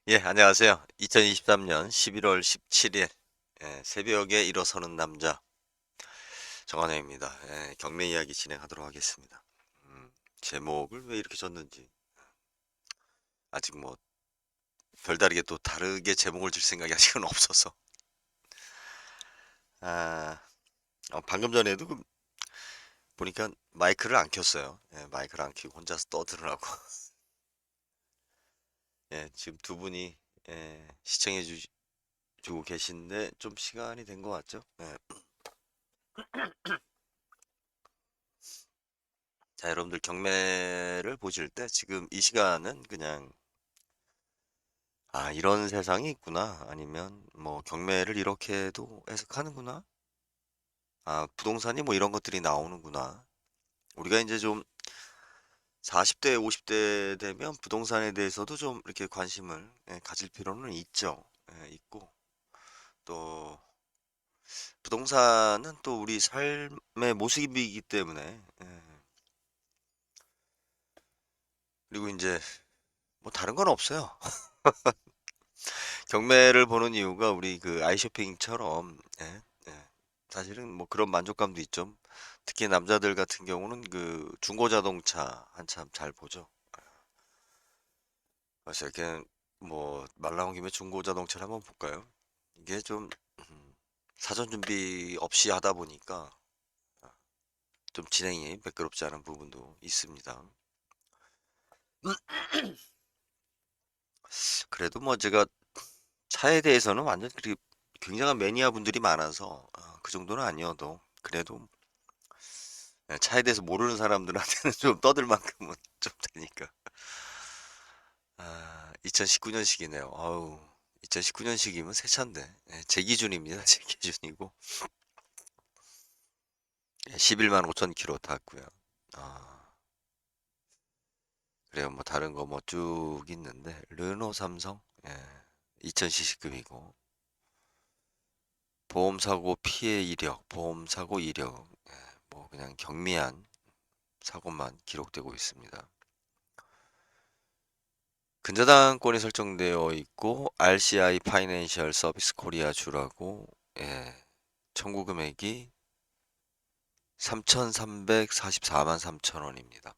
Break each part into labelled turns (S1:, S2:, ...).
S1: 예, 안녕하세요. 2023년 11월 17일 새벽에 일어서는 남자 정한혜입니다. 경매 이야기 진행하도록 하겠습니다. 제목을 왜 이렇게 줬는지 아직 뭐 별다르게 또 다르게 제목을 줄 생각이 아직은 없어서 아, 방금 전에도 보니까 마이크를 안 켰어요. 마이크를 안 켜고 혼자서 떠들으라고. 지금 두 분이 시청해 주고 계신데 좀 시간이 된 것 같죠? 자, 여러분들 경매를 보실 때 지금 이 시간은 그냥 이런 세상이 있구나. 아니면 뭐 경매를 이렇게도 해석하는구나. 부동산이 뭐 이런 것들이 나오는구나. 우리가 이제 좀 40대, 50대 되면 부동산에 대해서도 좀 이렇게 관심을 가질 필요는 있죠. 있고 또 부동산은 또 우리 삶의 모습이기 때문에 그리고 이제 뭐 다른 건 없어요. 경매를 보는 이유가 우리 그 아이쇼핑처럼 사실은 뭐 그런 만족감도 있죠. 특히 남자들 같은 경우는 그 중고자동차 한참 잘 보죠. 그래서 이렇게 뭐 말 나온 김에 중고자동차를 한번 볼까요? 이게 좀 사전 준비 없이 하다 보니까 좀 진행이 매끄럽지 않은 부분도 있습니다. 그래도 뭐 제가 차에 대해서는 완전 그리 굉장한 매니아 분들이 많아서 그 정도는 아니어도 그래도 차에 대해서 모르는 사람들한테는 좀 떠들 만큼은 좀 되니까. 2019년식이네요. 아우, 2019년식이면 새 차인데. 제 기준입니다. 제 기준이고. 11만 5천 킬로 탔고요. 아, 그래요. 뭐 다른 거 뭐 쭉 있는데 르노 삼성 2000cc급이고 보험 사고 피해 이력, 보험 사고 이력 뭐 그냥 경미한 사고만 기록되고 있습니다. 근저당권이 설정되어 있고 RCI 파이낸셜 서비스 코리아 주라고 청구 금액이 3,344만 3천 원입니다.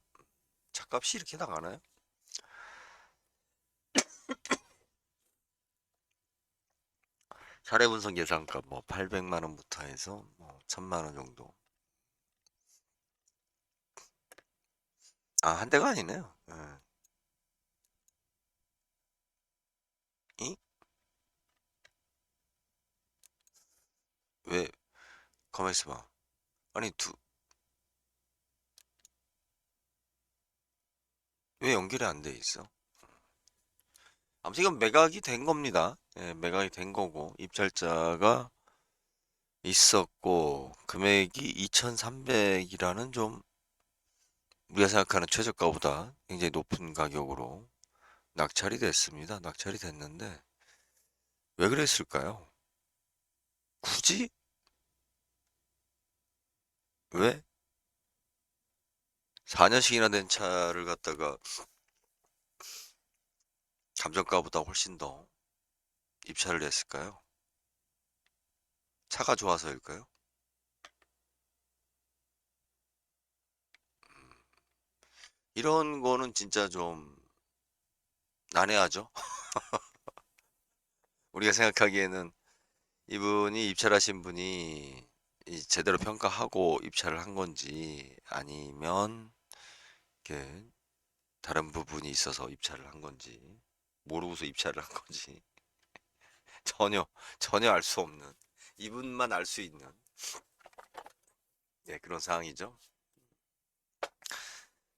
S1: 차값이 이렇게 나가나요? 사례 분석 예상값 뭐 800만 원부터 해서 뭐 1,000만 원 정도. 한 대가 아니네요. 이? 왜 가만 있어봐. 아니 왜 연결이 안 돼 있어? 아무튼 이건 매각이 된 겁니다. 매각이 된 거고 입찰자가 있었고 금액이 2,300이라는 좀 우리가 생각하는 최저가보다 굉장히 높은 가격으로 낙찰이 됐습니다. 낙찰이 됐는데 왜 그랬을까요? 굳이? 왜? 4년씩이나 된 차를 갖다가 감정가보다 훨씬 더 입찰을 했을까요? 차가 좋아서일까요? 이런 거는 진짜 좀 난해하죠. 우리가 생각하기에는 이분이 입찰하신 분이 제대로 평가하고 입찰을 한 건지 아니면 이렇게 다른 부분이 있어서 입찰을 한 건지 모르고서 입찰을 한 건지 전혀 전혀 알 수 없는 이분만 알 수 있는 그런 상황이죠.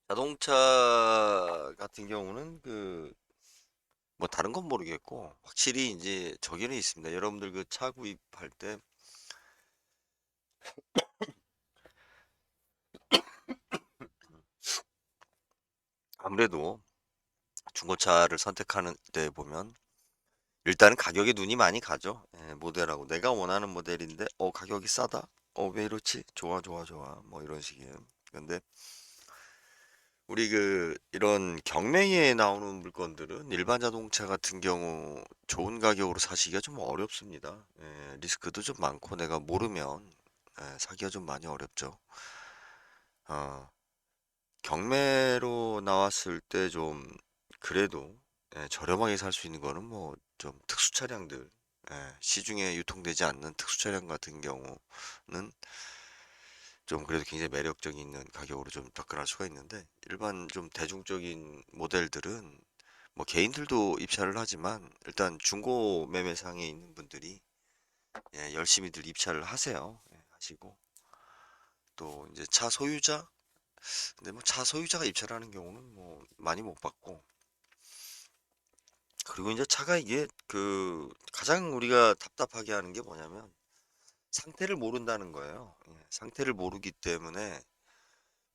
S1: 자동차 같은 경우는 그 뭐 다른 건 모르겠고 확실히 이제 저기는 있습니다. 여러분들 그 차 구입할 때 아무래도 중고차를 선택하는 데 보면 일단은 가격에 눈이 많이 가죠. 모델하고 내가 원하는 모델인데 가격이 싸다. 왜 이렇지? 좋아 좋아 좋아 뭐 이런 식이에요. 근데 우리 이런 경매에 나오는 물건들은 일반 자동차 같은 경우 좋은 가격으로 사시기가 좀 어렵습니다. 예, 리스크도 좀 많고 내가 모르면 사기가 좀 많이 어렵죠. 어, 경매로 나왔을 때 좀 그래도 저렴하게 살 수 있는 거는 뭐 좀 특수 차량들, 시중에 유통되지 않는 특수 차량 같은 경우는 좀 그래도 굉장히 매력적인 있는 가격으로 좀 접근할 수가 있는데, 일반 좀 대중적인 모델들은 뭐 개인들도 입찰을 하지만 일단 중고 매매상에 있는 분들이 열심히들 입찰을 하세요. 하시고 또 이제 차 소유자, 근데 뭐 차 소유자가 입찰하는 경우는 뭐 많이 못 봤고, 그리고 이제 차가 이게 가장 우리가 답답하게 하는 게 뭐냐면 상태를 모른다는 거예요. 상태를 모르기 때문에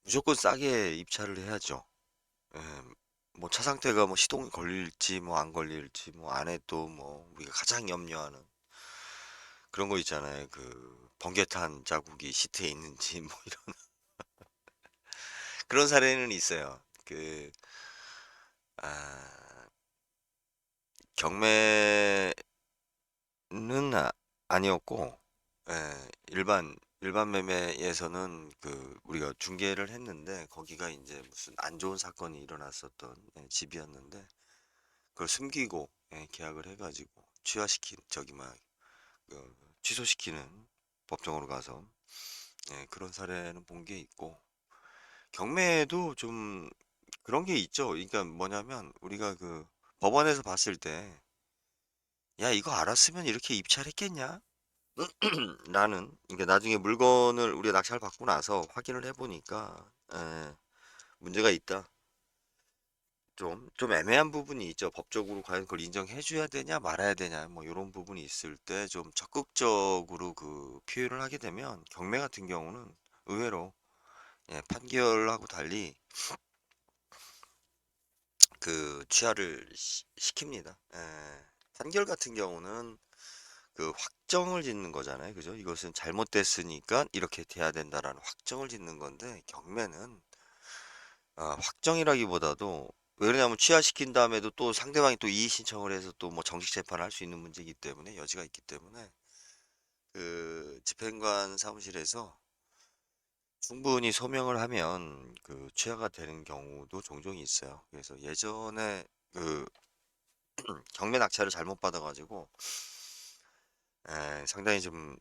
S1: 무조건 싸게 입찰을 해야죠. 예, 뭐 차 상태가 뭐 시동이 걸릴지 뭐 안 걸릴지 뭐 안에 또 뭐 우리가 가장 염려하는 그런 거 있잖아요. 번개탄 자국이 시트에 있는지 뭐 이런 그런 사례는 있어요. 아, 경매는 아니었고, 일반 매매에서는 우리가 중개를 했는데 거기가 이제 무슨 안 좋은 사건이 일어났었던 집이었는데 그걸 숨기고 계약을 해가지고 취하시킨 저기 막 취소시키는 법정으로 가서 그런 사례는 본 게 있고, 경매에도 좀 그런 게 있죠. 그러니까 뭐냐면 우리가 법원에서 봤을 때 야 이거 알았으면 이렇게 입찰했겠냐? 라는, 그러니까 나중에 물건을 우리가 낙찰 받고 나서 확인을 해보니까 문제가 있다. 좀 애매한 부분이 있죠. 법적으로 과연 그걸 인정해줘야 되냐 말아야 되냐 뭐 이런 부분이 있을 때 좀 적극적으로 표현을 하게 되면 경매 같은 경우는 의외로 판결하고 달리 취하를 시킵니다. 판결 같은 경우는 확정을 짓는 거잖아요. 그죠? 이것은 잘못됐으니까 이렇게 돼야 된다라는 확정을 짓는 건데, 경매는 확정이라기보다도, 왜 그러냐면 취하시킨 다음에도 또 상대방이 또 이의 신청을 해서 또 뭐 정식 재판을 할 수 있는 문제이기 때문에, 여지가 있기 때문에 집행관 사무실에서 충분히 소명을 하면 취하가 되는 경우도 종종 있어요. 그래서 예전에 그 경매 낙찰을 잘못 받아가지고 상당히 좀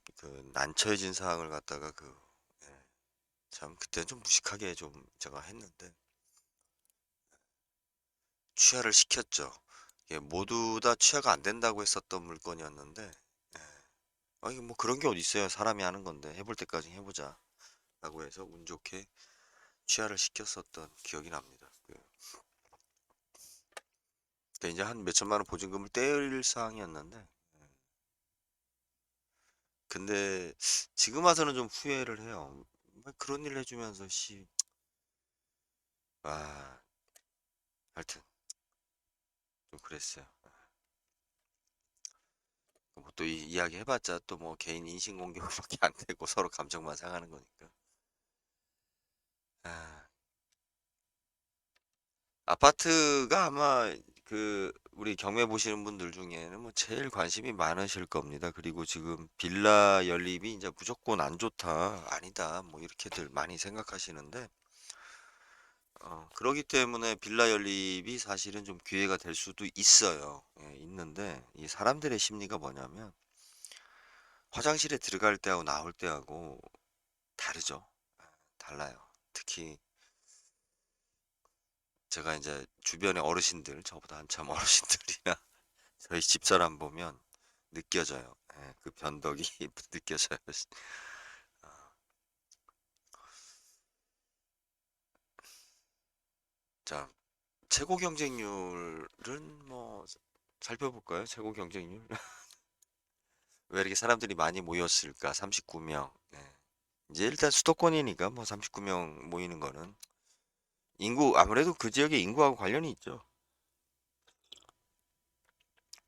S1: 난처해진 상황을 갖다가 참 그때는 좀 무식하게 좀 제가 했는데 취하를 시켰죠. 이게 모두 다 취하가 안 된다고 했었던 물건이었는데, 이게 뭐 그런 게 어디 있어요. 사람이 하는 건데 해볼 때까지 해보자 라고 해서 운 좋게 취하를 시켰었던 기억이 납니다. 그때 이제 한 몇천만 원 보증금을 떼일 상황이었는데, 근데 지금 와서는 좀 후회를 해요. 왜 그런 일을 해주면서 아, 하여튼 좀 그랬어요. 뭐 또 이야기 해봤자 또 뭐 개인 인신공격밖에 안 되고 서로 감정만 상하는 거니까. 아, 아파트가 아마 우리 경매 보시는 분들 중에는 뭐 제일 관심이 많으실 겁니다. 그리고 지금 빌라 연립이 이제 무조건 안 좋다, 아니다, 뭐 이렇게들 많이 생각하시는데, 그러기 때문에 빌라 연립이 사실은 좀 기회가 될 수도 있어요. 있는데 이 사람들의 심리가 뭐냐면 화장실에 들어갈 때하고 나올 때하고 다르죠. 달라요. 특히 제가 이제 주변의 어르신들, 저보다 한참 어르신들이나 저희 집사람 보면 느껴져요. 그 변덕이 느껴져요. 자, 최고 경쟁률은 뭐 살펴볼까요? 최고 경쟁률. 왜 이렇게 사람들이 많이 모였을까? 39명. 이제 일단 수도권이니까 뭐 39명 모이는 거는 아무래도 그 지역의 인구하고 관련이 있죠.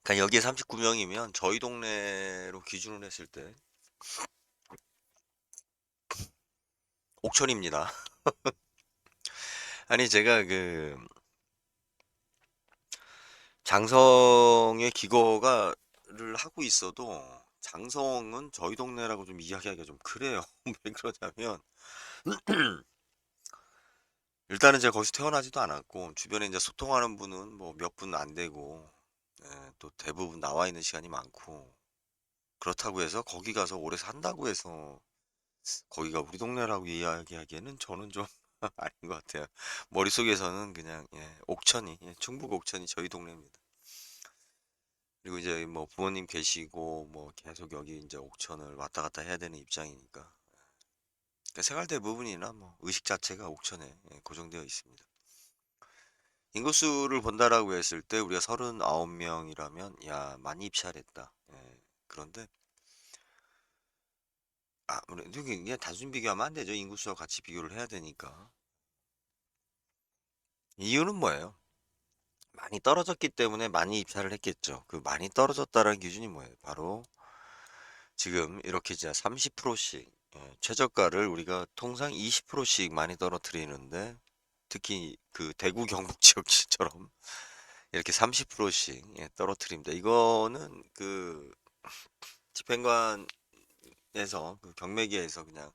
S1: 그러니까 여기에 39명이면 저희 동네로 기준을 했을 때 옥천입니다. 아니 제가 그 장성의 기거가를 하고 있어도 장성은 저희 동네라고 좀 이야기하기가 좀 그래요. 왜 그러냐면 일단은 제가 거기서 태어나지도 않았고 주변에 이제 소통하는 분은 뭐 몇 분 안 되고 또 대부분 나와 있는 시간이 많고 그렇다고 해서 거기 가서 오래 산다고 해서 거기가 우리 동네라고 이야기하기에는 저는 좀 아닌 것 같아요. 머릿속에서는 그냥 옥천이 충북 옥천이 저희 동네입니다. 그리고 이제 뭐 부모님 계시고 뭐 계속 여기 이제 옥천을 왔다 갔다 해야 되는 입장이니까 그러니까 생활 대부분이나 뭐 의식 자체가 옥천에 고정되어 있습니다. 인구수를 본다라고 했을 때 우리가 39명이라면 야 많이 입찰했다. 그런데 우리 그냥 단순 비교하면 안 되죠. 인구수와 같이 비교를 해야 되니까. 이유는 뭐예요? 많이 떨어졌기 때문에 많이 입찰을 했겠죠. 그 많이 떨어졌다는 기준이 뭐예요? 바로 지금 이렇게 이제 30%씩 최저가를 우리가 통상 20%씩 많이 떨어뜨리는데 특히 그 대구 경북 지역처럼 이렇게 30%씩 떨어뜨립니다. 이거는 그 집행관에서 그 경매기에서 그냥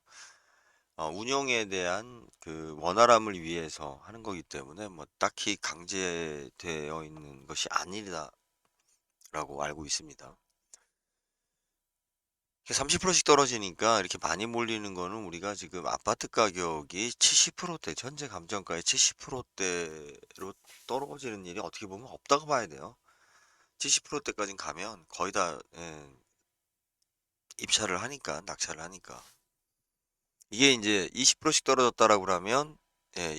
S1: 운영에 대한 그 원활함을 위해서 하는 거기 때문에 뭐 딱히 강제되어 있는 것이 아니다라고 알고 있습니다. 30%씩 떨어지니까 이렇게 많이 몰리는 거는 우리가 지금 아파트 가격이 70%대, 현재 감정가의 70%대로 떨어지는 일이 어떻게 보면 없다고 봐야 돼요. 70%대까지 가면 거의 다 입찰을 하니까, 낙찰을 하니까. 이게 이제 20%씩 떨어졌다라고 그러면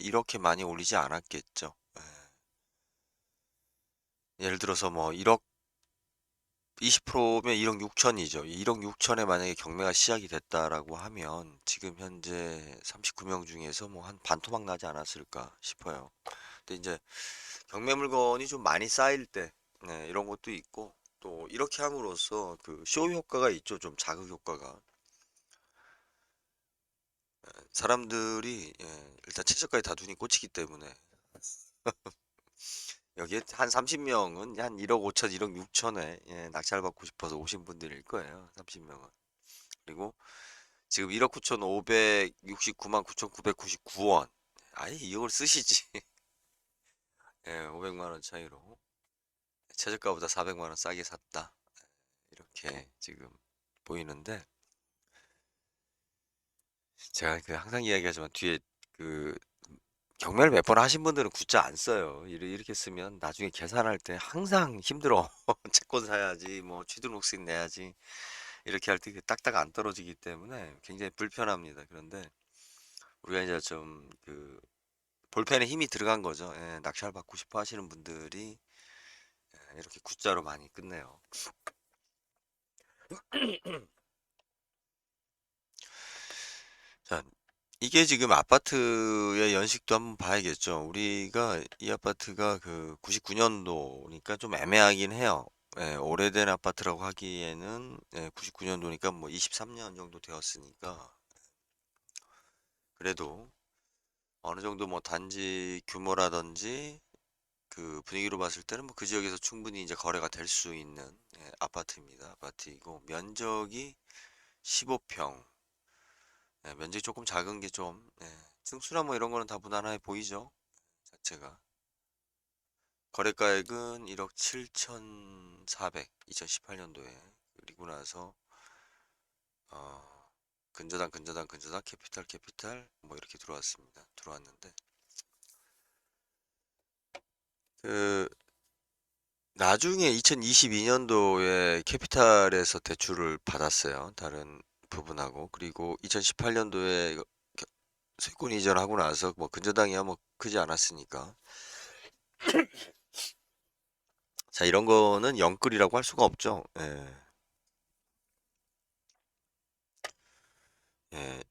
S1: 이렇게 많이 올리지 않았겠죠. 예를 들어서 뭐 1억 20%면 1억 6천이죠. 1억 6천에 만약에 경매가 시작이 됐다라고 하면 지금 현재 39명 중에서 뭐 한 반토막 나지 않았을까 싶어요. 근데 이제 경매 물건이 좀 많이 쌓일 때 이런 것도 있고 또 이렇게 함으로써 그 쇼 효과가 있죠. 좀 자극 효과가. 사람들이 일단 최저가에 다 눈이 꽂히기 때문에 여기에 한 30명은 한 1억 5천, 1억 6천에 낙찰 받고 싶어서 오신 분들일 거예요. 30명은. 그리고 지금 1억 9천 569만 9,999원. 아예 이걸 쓰시지. 500만 원 차이로 최저가보다 400만 원 싸게 샀다. 이렇게 지금 보이는데 제가 그 항상 이야기하지만 뒤에 그 경매를 몇 번 하신 분들은 굿자 안 써요. 이렇게 쓰면 나중에 계산할 때 항상 힘들어. 채권 사야지, 뭐 취등록세 내야지. 이렇게 할 때 딱딱 안 떨어지기 때문에 굉장히 불편합니다. 그런데 우리가 이제 좀 그 볼펜에 힘이 들어간 거죠. 낙찰 받고 싶어 하시는 분들이 이렇게 굿자로 많이 끝내요. 자, 이게 지금 아파트의 연식도 한번 봐야겠죠. 우리가 이 아파트가 그 99년도니까 좀 애매하긴 해요. 오래된 아파트라고 하기에는 99년도니까 뭐 23년 정도 되었으니까 그래도 어느 정도 뭐 단지 규모라든지 그 분위기로 봤을 때는 뭐 그 지역에서 충분히 이제 거래가 될 수 있는 아파트입니다. 아파트이고 면적이 15평. 면적이 조금 작은 게 좀 층수나 뭐 이런 거는 다 무난해 보이죠. 자체가. 거래가액은 1억 7,400, 2018년도에. 그리고 나서 근저당 캐피탈 뭐 이렇게 들어왔습니다. 들어왔는데 그 나중에 2022년도에 캐피탈에서 대출을 받았어요. 다른 부분하고. 그리고 2018년도에 세권 이전하고 나서 뭐 근저당이야 뭐 크지 않았으니까. 자, 이런 거는 영끌이라고 할 수가 없죠. 예,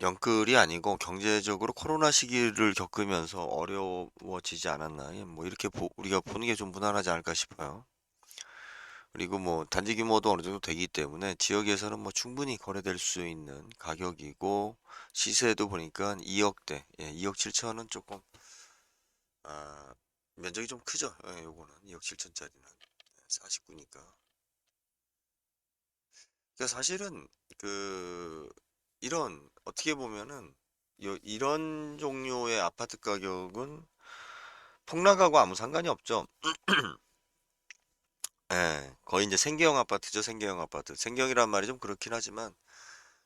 S1: 영끌이 아니고 경제적으로 코로나 시기를 겪으면서 어려워지지 않았나. 뭐 이렇게 우리가 보는 게 좀 무난하지 않을까 싶어요. 그리고 뭐 단지 규모도 어느 정도 되기 때문에 지역에서는 뭐 충분히 거래될 수 있는 가격이고 시세도 보니까 2억대, 2억 7천은 조금 아, 면적이 좀 크죠. 예, 요거는 2억 7천짜리는 49니까. 그러니까 사실은 그 이런 어떻게 보면은 이런 종류의 아파트 가격은 폭락하고 아무 상관이 없죠. 예, 거의 이제 생계형 아파트죠. 생계형 아파트. 생경이란 말이 좀 그렇긴 하지만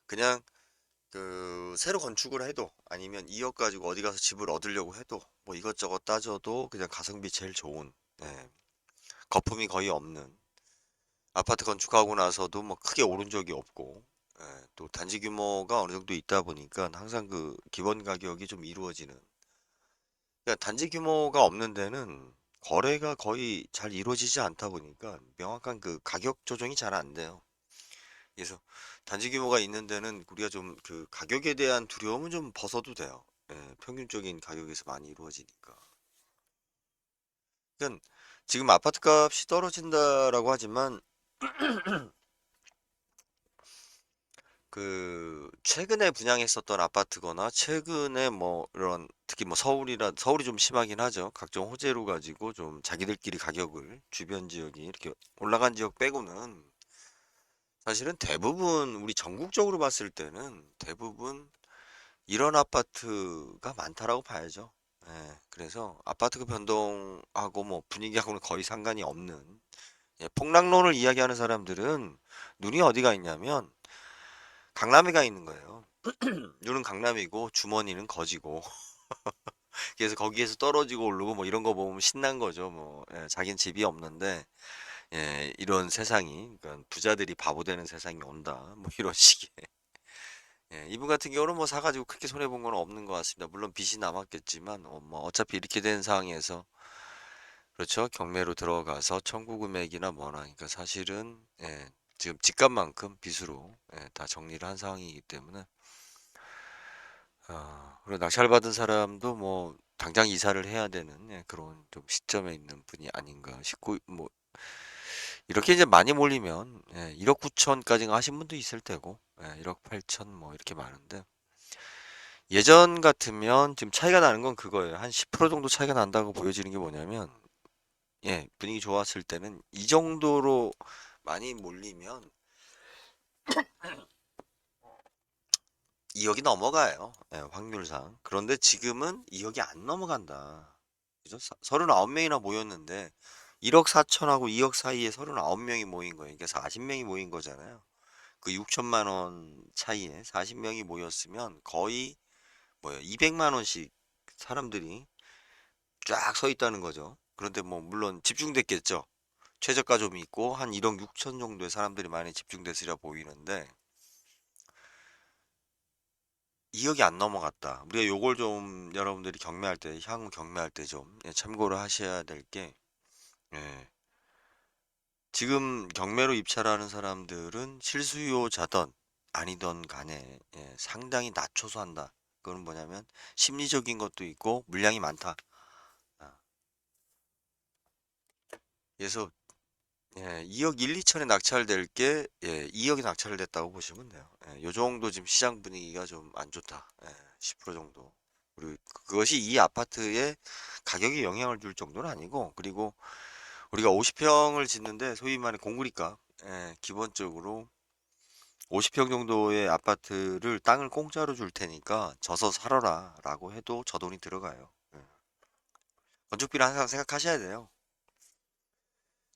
S1: 그냥 그 새로 건축을 해도 아니면 2억 가지고 어디 가서 집을 얻으려고 해도 뭐 이것저것 따져도 그냥 가성비 제일 좋은, 예, 거품이 거의 없는 아파트 건축하고 나서도 뭐 크게 오른 적이 없고, 예, 또 단지 규모가 어느 정도 있다 보니까 항상 그 기본 가격이 좀 이루어지는. 그러니까 단지 규모가 없는 데는 거래가 거의 잘 이루어지지 않다 보니까 명확한 그 가격 조정이 잘 안 돼요. 그래서 단지 규모가 있는 데는 우리가 좀 그 가격에 대한 두려움은 좀 벗어도 돼요. 예, 평균적인 가격에서 많이 이루어지니까. 그러니까 지금 아파트 값이 떨어진다라고 하지만 그 최근에 분양했었던 아파트거나 최근에 뭐 이런 특히 뭐 서울이 좀 심하긴 하죠. 각종 호재로 가지고 좀 자기들끼리 가격을 주변 지역이 이렇게 올라간 지역 빼고는 사실은 대부분 우리 전국적으로 봤을 때는 대부분 이런 아파트가 많다라고 봐야죠. 예, 그래서 아파트 그 변동하고 뭐 분위기하고는 거의 상관이 없는, 예, 폭락론을 이야기하는 사람들은 눈이 어디가 있냐면 강남에 가 있는 거예요. 눈은 강남이고 주머니는 거지고 그래서 거기에서 떨어지고 오르고 뭐 이런 거 보면 신난 거죠. 뭐, 예, 자긴 집이 없는데, 예, 이런 세상이, 그러니까 부자들이 바보 되는 세상이 온다 뭐 이런 식의. 예, 이분 같은 경우는 뭐 사가지고 크게 손해 본 건 없는 것 같습니다. 물론 빚이 남았겠지만 뭐 어차피 이렇게 된 상황에서 그렇죠, 경매로 들어가서 청구 금액이나 뭐나, 그러니까 사실은, 예, 지금 집값만큼 빚으로, 예, 다 정리를 한 상황이기 때문에, 그리고 낙찰받은 사람도 뭐 당장 이사를 해야 되는, 예, 그런 좀 시점에 있는 분이 아닌가 싶고, 뭐 이렇게 이제 많이 몰리면, 예, 1억 9천까지 하신 분도 있을 테고, 예, 1억 8천 뭐 이렇게 많은데, 예전 같으면 지금 차이가 나는 건 그거예요. 한 10% 정도 차이가 난다고 보여지는 게 뭐냐면, 예, 분위기 좋았을 때는 이 정도로 많이 몰리면 2억이 넘어가요. 예, 확률상. 그런데 지금은 2억이 안 넘어간다. 그죠? 39명이나 모였는데 1억 4천하고 2억 사이에 39명이 모인 거예요. 그러니까 40명이 모인 거잖아요. 그 6천만 원 차이에 40명이 모였으면 거의 뭐예요? 200만 원씩 사람들이 쫙 서 있다는 거죠. 그런데 뭐 물론 집중됐겠죠. 최저가 좀 있고 한 1억 6천 정도의 사람들이 많이 집중됐으리라 보이는데 2억이 안 넘어갔다. 우리가 요걸 좀 여러분들이 경매할 때, 향후 경매할 때 좀, 예, 참고를 하셔야 될 게, 예, 지금 경매로 입찰하는 사람들은 실수요자든 아니든 간에, 예, 상당히 낮춰서 한다. 그건 뭐냐면 심리적인 것도 있고 물량이 많다. 아, 그래서, 예, 2억 1, 2천에 낙찰될 게, 예, 2억이 낙찰됐다고 보시면 돼요. 예, 요 정도 지금 시장 분위기가 좀 안 좋다. 예, 10% 정도. 그리고 그것이 이 아파트의 가격에 영향을 줄 정도는 아니고, 그리고 우리가 50평을 짓는데 소위 말해 공구리값, 예, 기본적으로 50평 정도의 아파트를 땅을 공짜로 줄 테니까 져서 살아라 라고 해도 저 돈이 들어가요. 예. 건축비를 항상 생각하셔야 돼요.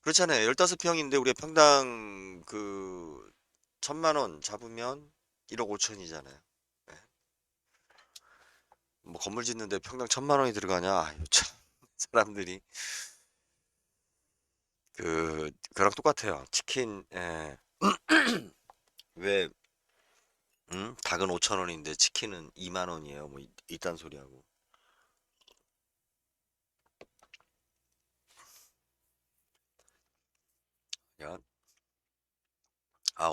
S1: 그렇잖아요. 15평인데 우리가 평당 그 1,000만 원 잡으면 1억 5천이잖아요. 예. 뭐 건물 짓는데 평당 1,000만 원이 들어가냐? 아유, 참. 사람들이 그랑 똑같아요. 치킨, 예. 왜, 닭은 5천 원인데 치킨은 2만 원이에요. 뭐 이딴 소리하고. 야,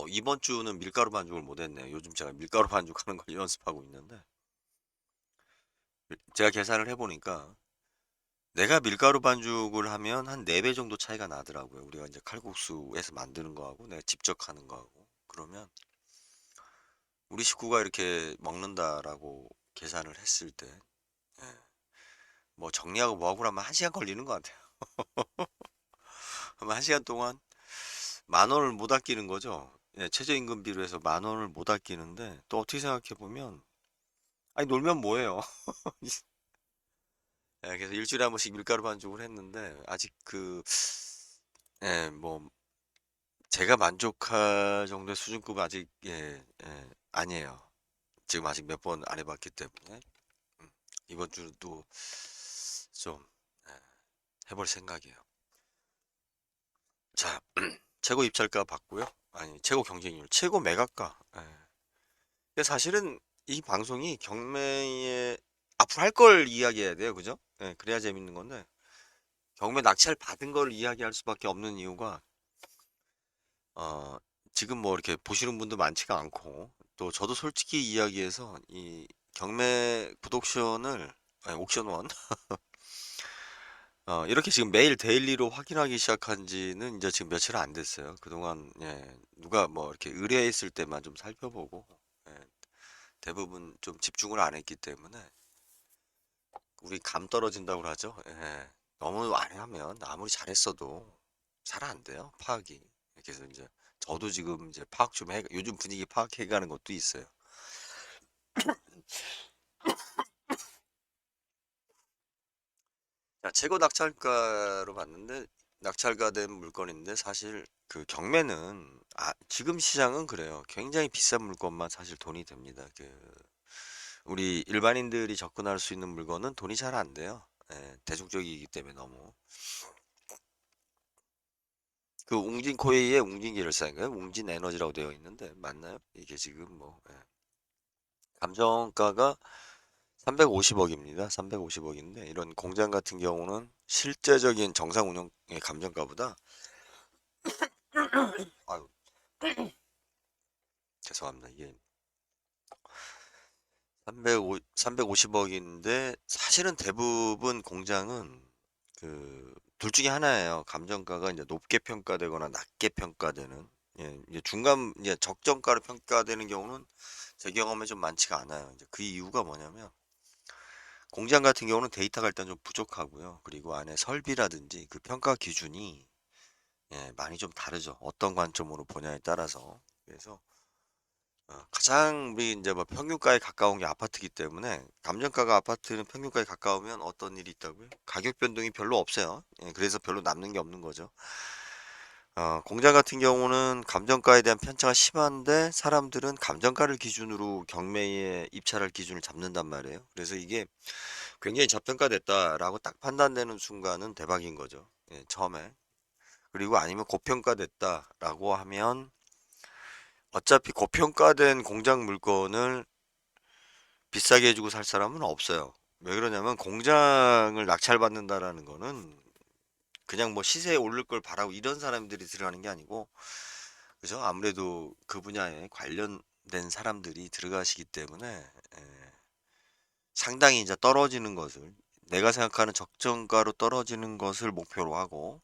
S1: 이번 주는 밀가루 반죽을 못 했네요. 요즘 제가 밀가루 반죽하는 걸 연습하고 있는데 제가 계산을 해보니까 내가 밀가루 반죽을 하면 한 4배 정도 차이가 나더라고요. 우리가 이제 칼국수에서 만드는 거하고 내가 직접 하는 거하고. 그러면 우리 식구가 이렇게 먹는다라고 계산을 했을 때, 예, 뭐 정리하고 뭐하고 하면 1시간 걸리는 것 같아요. 그러면 1시간 동안 10,000원을 못 아끼는 거죠. 예, 최저임금비로 해서 10,000원을 못 아끼는데 또 어떻게 생각해 보면 아니 놀면 뭐해요. 예, 그래서 일주일에 한 번씩 밀가루 반죽을 했는데 아직 예, 뭐 제가 만족할 정도의 수준급은 아직 아니에요. 지금 아직 몇 번 안 해봤기 때문에 이번 주도 좀 예, 해볼 생각이에요. 자, 최고 입찰가 봤고요. 아니, 최고 경쟁률, 최고 매각가. 예. 근데 사실은 이 방송이 경매에 앞으로 할 걸 이야기해야 돼요, 그죠? 예, 그래야 재밌는 건데 경매 낙찰 받은 걸 이야기할 수밖에 없는 이유가 어, 지금 뭐 이렇게 보시는 분도 많지가 않고 또 저도 솔직히 이야기해서 이 경매 굿옥션을 아니 옥션원 이렇게 지금 매일 데일리로 확인하기 시작한 지는 이제 지금 며칠 안 됐어요. 그동안 누가 뭐 이렇게 의뢰했을 때만 좀 살펴보고 예, 대부분 좀 집중을 안 했기 때문에 우리 감 떨어진다고 하죠. 예, 너무 안 하면 아무리 잘했어도 잘 안 돼요. 파악이. 그래서 이제 저도 지금 이제 파악 좀 해, 요즘 분위기 파악해가는 것도 있어요. 자, 최고 낙찰가로 봤는데 낙찰가 된 물건인데 사실 그 경매는 지금 시장은 그래요. 굉장히 비싼 물건만 사실 돈이 됩니다. 우리 일반인들이 접근할 수 있는 물건은 돈이 잘 안 돼요. 대중적이기 때문에 너무. 그 웅진 코웨이에 웅진 계열사인가요? 웅진 에너지라고 되어 있는데 맞나요? 이게 지금 뭐 감정가가 350억입니다. 350억인데 이런 공장 같은 경우는 실제적인 정상 운영의 감정가보다 아유 죄송합니다. 이게 350억인데 사실은 대부분 공장은 둘 중에 하나예요. 감정가가 이제 높게 평가되거나 낮게 평가되는 이제 중간 이제 적정가로 평가되는 경우는 제 경험에 좀 많지가 않아요. 이제 그 이유가 뭐냐면 공장 같은 경우는 데이터가 일단 좀 부족하고요. 그리고 안에 설비라든지 그 평가 기준이 많이 좀 다르죠. 어떤 관점으로 보냐에 따라서. 그래서 가장 우리 이제 뭐 평균가에 가까운 게 아파트이기 때문에 감정가가 아파트는 평균가에 가까우면 어떤 일이 있다고요? 가격 변동이 별로 없어요. 그래서 별로 남는 게 없는 거죠. 공장 같은 경우는 감정가에 대한 편차가 심한데 사람들은 감정가를 기준으로 경매에 입찰할 기준을 잡는단 말이에요. 그래서 이게 굉장히 저평가됐다라고 딱 판단되는 순간은 대박인 거죠. 처음에. 그리고 아니면 고평가됐다라고 하면 어차피 고평가된 공장 물건을 비싸게 해주고 살 사람은 없어요. 왜 그러냐면 공장을 낙찰받는다라는 거는 그냥 뭐 시세에 오를 걸 바라고 이런 사람들이 들어가는 게 아니고, 그죠? 아무래도 그 분야에 관련된 사람들이 들어가시기 때문에 상당히 이제 떨어지는 것을 내가 생각하는 적정가로 떨어지는 것을 목표로 하고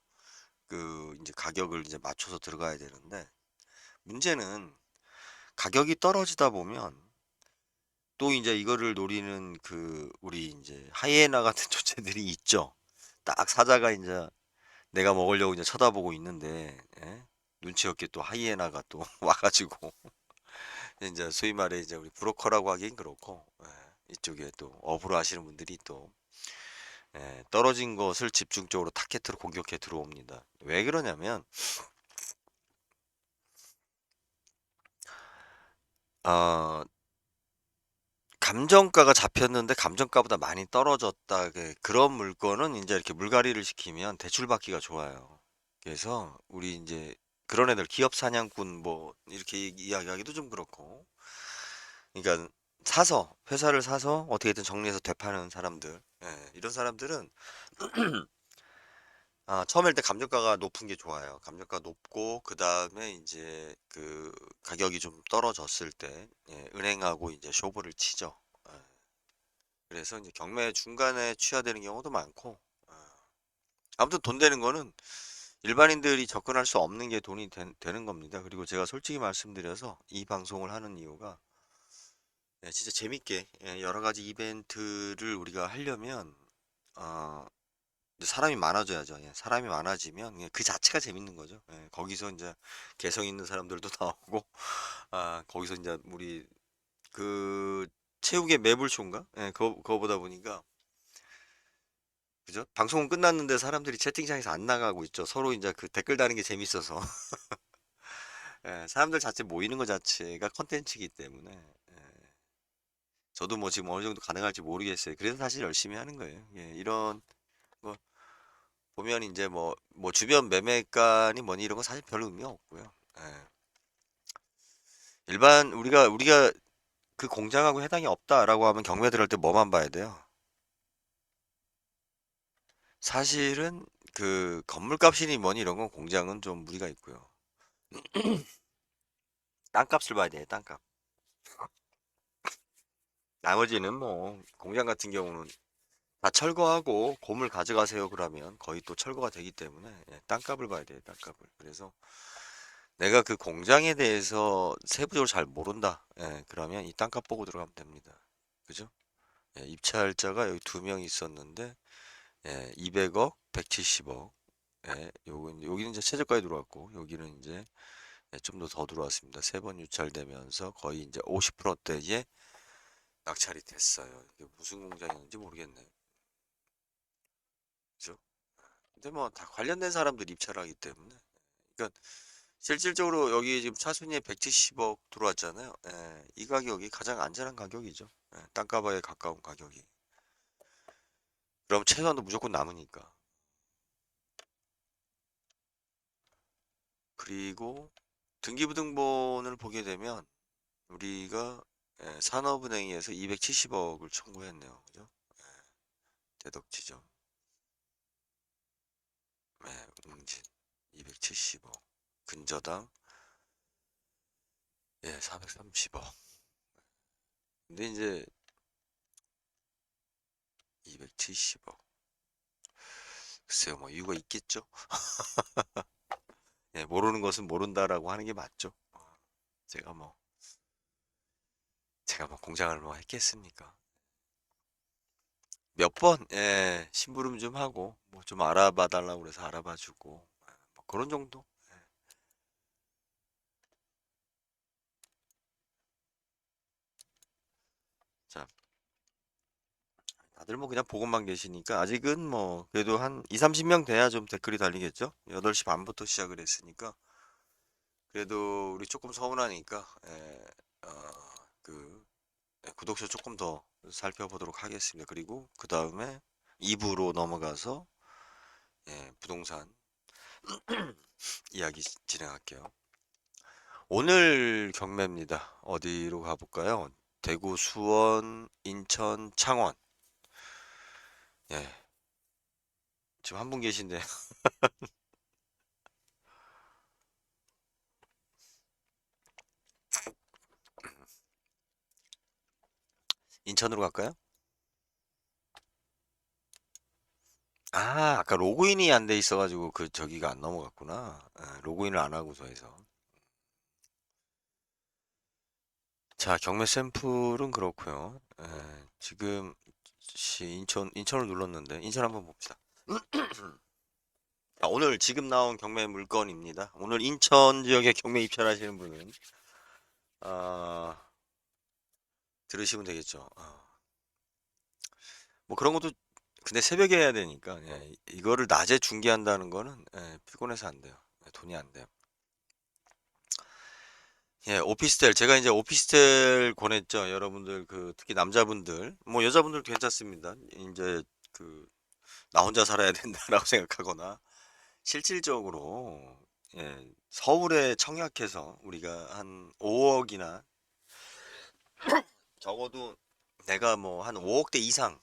S1: 이제 가격을 이제 맞춰서 들어가야 되는데 문제는 가격이 떨어지다 보면 또 이제 이거를 노리는 우리 이제 하이에나 같은 존재들이 있죠. 딱 사자가 이제 내가 먹으려고 이제 쳐다보고 있는데 눈치 없게 또 하이에나가 또 와가지고 이제 소위 말해 이제 우리 브로커라고 하긴 그렇고 이쪽에 또 업으로 하시는 분들이 또 떨어진 것을 집중적으로 타겟으로 공격해 들어옵니다. 왜 그러냐면 어, 감정가가 잡혔는데 감정가보다 많이 떨어졌다. 그런 물건은 이제 이렇게 물갈이를 시키면 대출받기가 좋아요. 그래서 우리 이제 그런 애들 기업 사냥꾼 뭐 이렇게 이야기하기도 좀 그렇고. 그러니까 회사를 사서 어떻게든 정리해서 되파는 사람들. 이런 사람들은 처음에 일단 감정가가 높은 게 좋아요. 감정가 높고 그 다음에 이제 가격이 좀 떨어졌을 때 은행하고 이제 쇼부를 치죠. 예. 그래서 이제 경매 중간에 취하되는 경우도 많고 아무튼 돈 되는 거는 일반인들이 접근할 수 없는 게 돈이 되는 겁니다. 그리고 제가 솔직히 말씀드려서 이 방송을 하는 이유가 진짜 재밌게 여러 가지 이벤트를 우리가 하려면 이제 사람이 많아져야죠. 예, 사람이 많아지면 그 자체가 재밌는 거죠. 예, 거기서 이제 개성 있는 사람들도 나오고, 거기서 이제 우리 그 체육의 매불쇼인가? 예, 그거 보다 보니까 그죠? 방송은 끝났는데 사람들이 채팅창에서 안 나가고 있죠. 서로 이제 그 댓글 다는 게 재밌어서. 예, 사람들 자체 모이는 것 자체가 컨텐츠이기 때문에. 예, 저도 뭐 지금 어느 정도 가능할지 모르겠어요. 그래서 사실 열심히 하는 거예요. 예, 이런 거 보면 이제 뭐 주변 매매가니 뭐니 이런 거 사실 별 의미 없고요. 예, 일반 우리가 그 공장하고 해당이 없다라고 하면 경매 들어갈 때 뭐만 봐야 돼요? 사실은 그 건물값이니 뭐니 이런 건 공장은 좀 무리가 있고요. 땅값을 봐야 돼요, 땅값. 나머지는 뭐 공장 같은 경우는 다 철거하고 고물 가져가세요 그러면 거의 또 철거가 되기 때문에 예, 땅값을 봐야 돼요, 땅값을. 그래서 내가 그 공장에 대해서 세부적으로 잘 모른다. 예, 그러면 이 땅값 보고 들어가면 됩니다. 그죠? 예, 입찰자가 여기 두 명 있었는데 200억, 170억. 여기는 이제 최저가에 들어왔고 여기는 이제 좀 더 들어왔습니다. 세 번 유찰되면서 거의 이제 50%대에 낙찰이 됐어요. 이게 무슨 공장이었는지 모르겠네요. 그죠? 근데 뭐 다 관련된 사람들이 입찰하기 때문에. 그러니까 실질적으로 여기 지금 차순위에 170억 들어왔잖아요. 이 가격이 가장 안전한 가격이죠. 땅가방에 가까운 가격이. 그럼 최소한도 무조건 남으니까. 그리고 등기부등본을 보게 되면 우리가 산업은행에서 270억을 청구했네요. 그죠? 대덕지점, 웅진 270억, 근저당 430억. 근데 이제 270억. 글쎄요, 뭐 이유가 있겠죠? 모르는 것은 모른다라고 하는 게 맞죠. 제가 뭐 제가 뭐 공장을 뭐 했겠습니까? 몇 번, 심부름 좀 하고, 뭐 좀 알아봐 달라고 그래서 알아봐 주고, 뭐 그런 정도? 자, 다들 뭐 그냥 보고만 계시니까, 아직은 뭐, 그래도 한 2, 30명 돼야 좀 댓글이 달리겠죠? 8시 반부터 시작을 했으니까, 그래도 우리 조금 서운하니까, 어, 그, 구독자 조금 더 살펴보도록 하겠습니다. 그리고 그 다음에 2부로 넘어가서, 부동산 이야기 진행할게요. 오늘 경매입니다. 어디로 가볼까요? 대구, 수원, 인천, 창원. 예, 지금 한 분 계신데 인천으로 갈까요? 아까 로그인이 안 돼 있어가지고 그 저기가 안 넘어갔구나. 로그인을 안 하고서 해서. 자, 경매 샘플은 그렇고요. 지금 인천을 눌렀는데 인천 한번 봅시다. 자, 오늘 지금 나온 경매 물건입니다. 오늘 인천 지역에 경매 입찰하시는 분은 아, 들으시면 되겠죠. 뭐 그런 것도 근데 새벽에 해야 되니까 이거를 낮에 중계한다는 거는 피곤해서 안 돼요. 돈이 안 돼요. 오피스텔 제가 이제 오피스텔 권했죠. 여러분들 그 특히 남자분들 뭐 여자분들도 괜찮습니다. 이제 그 나 혼자 살아야 된다라고 생각하거나 실질적으로 서울에 청약해서 우리가 한 5억이나 적어도 내가 뭐 한 5억대 이상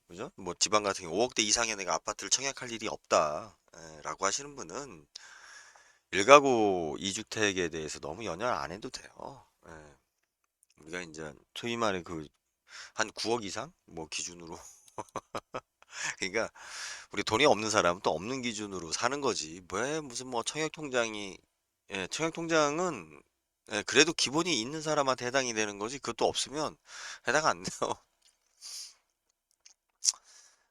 S1: 그죠? 뭐 지방 같은 경우 5억대 이상의 내가 아파트를 청약할 일이 없다 라고 하시는 분은 1가구 2주택에 대해서 너무 연연 안 해도 돼요. 우리가 이제 소위 말해 그 한 9억 이상 뭐 기준으로 그러니까 우리 돈이 없는 사람은 또 없는 기준으로 사는 거지. 왜 무슨 뭐 청약 통장이 청약 통장은 그래도 기본이 있는 사람한테 해당이 되는 거지. 그것도 없으면 해당 안 돼요.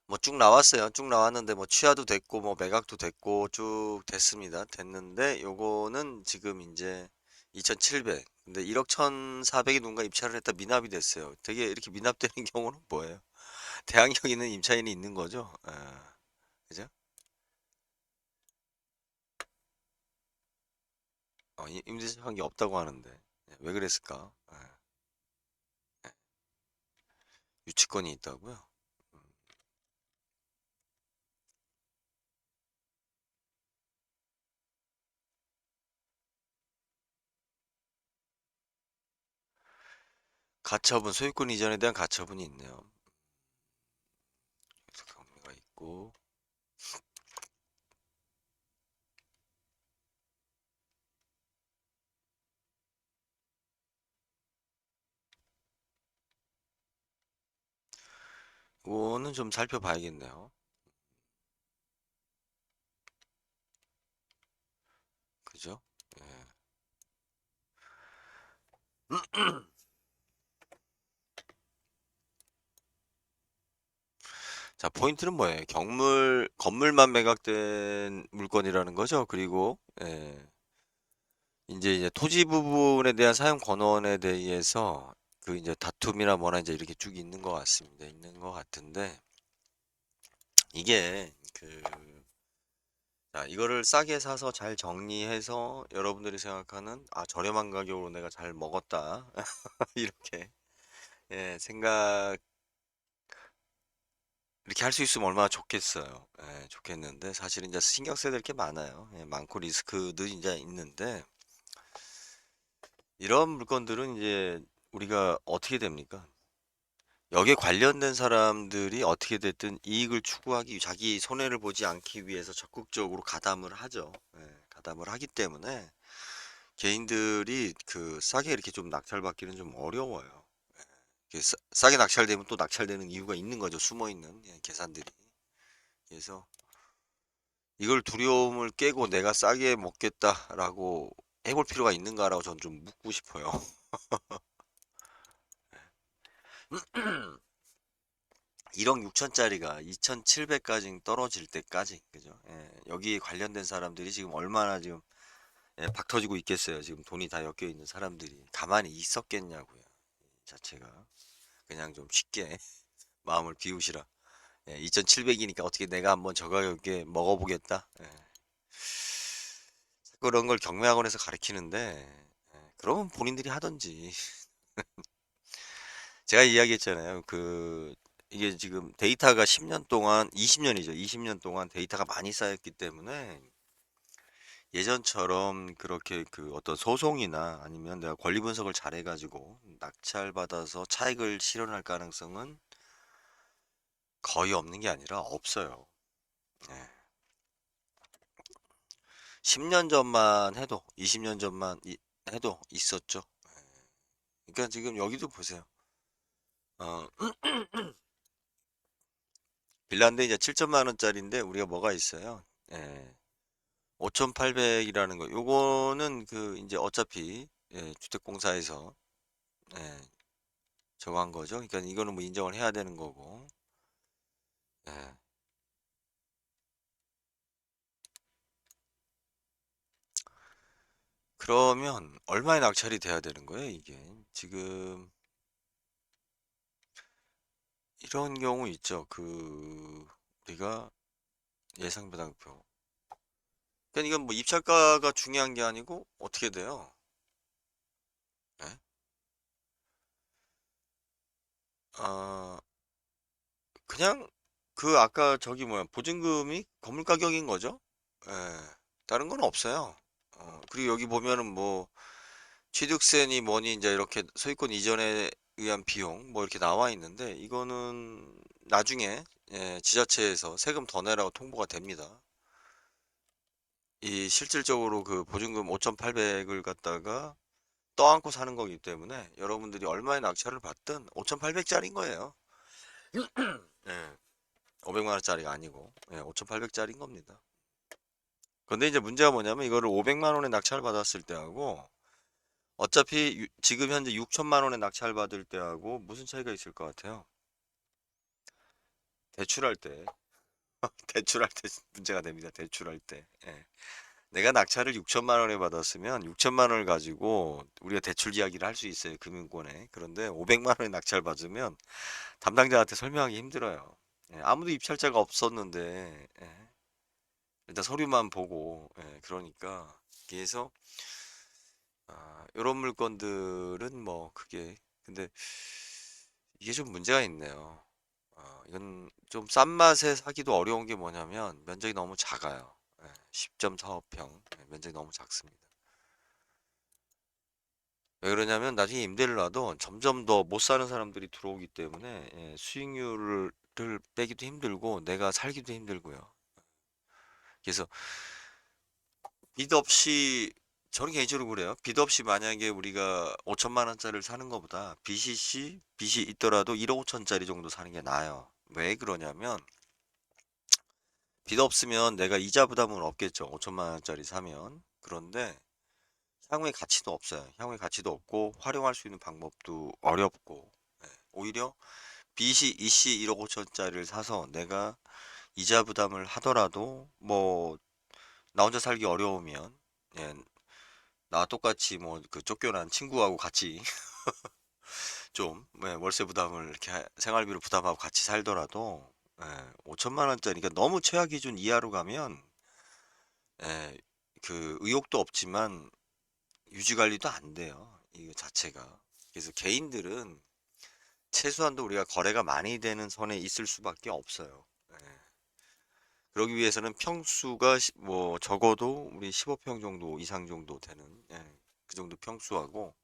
S1: 뭐 쭉 나왔어요. 쭉 나왔는데 뭐 취하도 됐고 뭐 매각도 됐고 쭉 됐습니다. 됐는데 요거는 지금 이제 2,700. 근데 1억 1,400이 누군가 입찰을 했다 미납이 됐어요. 되게 이렇게 미납되는 경우는 뭐예요? 대항력 있는 임차인이 있는 거죠. 그죠? 임대차 관계 없다고 하는데 왜 그랬을까? 유치권이 있다고요? 음, 가처분, 소유권 이전에 대한 가처분이 있네요. 그래서 경매가 있고 그거는 좀 살펴봐야겠네요. 그죠? 예. 자, 포인트는 뭐예요? 건물만 매각된 물건이라는 거죠. 그리고, 이제 토지 부분에 대한 사용 권한에 대해서 그 이제 다툼이나 뭐나 이제 이렇게 쭉 있는 것 같습니다. 있는 것 같은데, 이게 자, 이거를 싸게 사서 잘 정리해서 여러분들이 생각하는, 저렴한 가격으로 내가 잘 먹었다. 이렇게, 생각, 이렇게 할 수 있으면 얼마나 좋겠어요. 좋겠는데, 사실 이제 신경 써야 될 게 많아요. 많고 리스크도 이제 있는데, 이런 물건들은 이제 우리가 어떻게 됩니까? 여기에 관련된 사람들이 어떻게 됐든 이익을 추구하기, 자기 손해를 보지 않기 위해서 적극적으로 가담을 하죠. 가담을 하기 때문에 개인들이 싸게 이렇게 좀 낙찰받기는 좀 어려워요. 이게 싸게 낙찰되면 또 낙찰되는 이유가 있는 거죠. 숨어 있는 계산들이. 그래서 이걸 두려움을 깨고 내가 싸게 먹겠다라고 해볼 필요가 있는가라고 저는 좀 묻고 싶어요. 1억 6천짜리가 2,700까지 떨어질 때까지, 그죠? 여기에 관련된 사람들이 지금 얼마나 지금 박 터지고 있겠어요. 지금 돈이 다 엮여 있는 사람들이 가만히 있었겠냐고요. 이 자체가 그냥 좀 쉽게 마음을 비우시라. 2,700이니까 어떻게 내가 한번 저 가격에 먹어보겠다. 그런 걸 경매학원에서 가르치는데, 그러면 본인들이 하던지. 제가 이야기했잖아요. 이게 지금 데이터가 10년 동안, 20년이죠. 20년 동안 데이터가 많이 쌓였기 때문에 예전처럼 그렇게 어떤 소송이나 아니면 내가 권리 분석을 잘해가지고 낙찰받아서 차익을 실현할 가능성은 거의 없는 게 아니라 없어요. 예. 10년 전만 해도, 20년 전만 해도 있었죠. 그러니까 지금 여기도 보세요. 어, 빌라인데 이제 7천만 원짜리인데 우리가 뭐가 있어요? 5,800이라는 거. 요거는 이제 어차피 주택공사에서 예, 저거 한 거죠. 그러니까 이거는 뭐 인정을 해야 되는 거고. 예. 그러면 얼마에 낙찰이 돼야 되는 거예요, 이게? 지금 이런 경우 있죠. 우리가 예상배당표. 그러니까 이건 뭐 입찰가가 중요한 게 아니고 어떻게 돼요? 예? 아, 그냥 아까 저기 뭐야 보증금이 건물 가격인 거죠? 예. 다른 건 없어요. 그리고 여기 보면은 뭐 취득세니 뭐니 이제 이렇게 소유권 이전에 의한 비용 뭐 이렇게 나와 있는데 이거는 나중에 지자체에서 세금 더 내라고 통보가 됩니다. 이 실질적으로 보증금 5,800을 갖다가 떠안고 사는 거기 때문에 여러분들이 얼마의 낙찰을 받든 5,800짜리인 거예요. 예. 500만 원짜리가 아니고 5,800짜리인 겁니다. 근데 이제 문제가 뭐냐면 이거를 500만 원에 낙찰 받았을 때하고 어차피 지금 현재 6천만 원에 낙찰 받을 때하고 무슨 차이가 있을 것 같아요? 대출할 때, 대출할 때 문제가 됩니다. 대출할 때. 예. 내가 낙찰을 6천만 원에 받았으면 6천만 원을 가지고 우리가 대출 이야기를 할 수 있어요. 금융권에. 그런데 500만 원에 낙찰 받으면 담당자한테 설명하기 힘들어요. 예, 아무도 입찰자가 없었는데, 예, 일단 서류만 보고, 예, 그러니까, 그래서, 이런 물건들은 뭐, 그게, 근데 이게 좀 문제가 있네요. 이건 좀 싼 맛에 사기도 어려운 게 뭐냐면, 면적이 너무 작아요. 예, 10.45평. 면적이 너무 작습니다. 왜 그러냐면, 나중에 임대를 놔도 점점 더 못 사는 사람들이 들어오기 때문에, 예, 수익률을 빼기도 힘들고, 내가 살기도 힘들고요. 그래서 빚 없이 저는 개인적으로 그래요. 빚 없이 만약에 우리가 5천만 원짜리를 사는 것보다 빚이 있더라도 1억 5천짜리 정도 사는 게 나아요. 왜 그러냐면 빚 없으면 내가 이자 부담은 없겠죠. 5천만 원짜리 사면. 그런데 향후의 가치도 없어요. 향후의 가치도 없고 활용할 수 있는 방법도 어렵고, 예, 오히려 빚이 이씨 1억 5천짜리를 사서 내가 이자 부담을 하더라도 뭐 나 혼자 살기 어려우면, 예, 나와 똑같이 뭐 그 쫓겨난 친구하고 같이 좀, 예, 월세 부담을 이렇게 생활비로 부담하고 같이 살더라도, 예, 5천만 원짜리, 그러니까 너무 최하 기준 이하로 가면, 예, 그 의욕도 없지만 유지 관리도 안 돼요. 이거 자체가. 그래서 개인들은 최소한도 우리가 거래가 많이 되는 선에 있을 수밖에 없어요. 예. 그러기 위해서는 평수가 뭐 적어도 우리 15평 정도 이상 정도 되는, 예, 그 정도 평수하고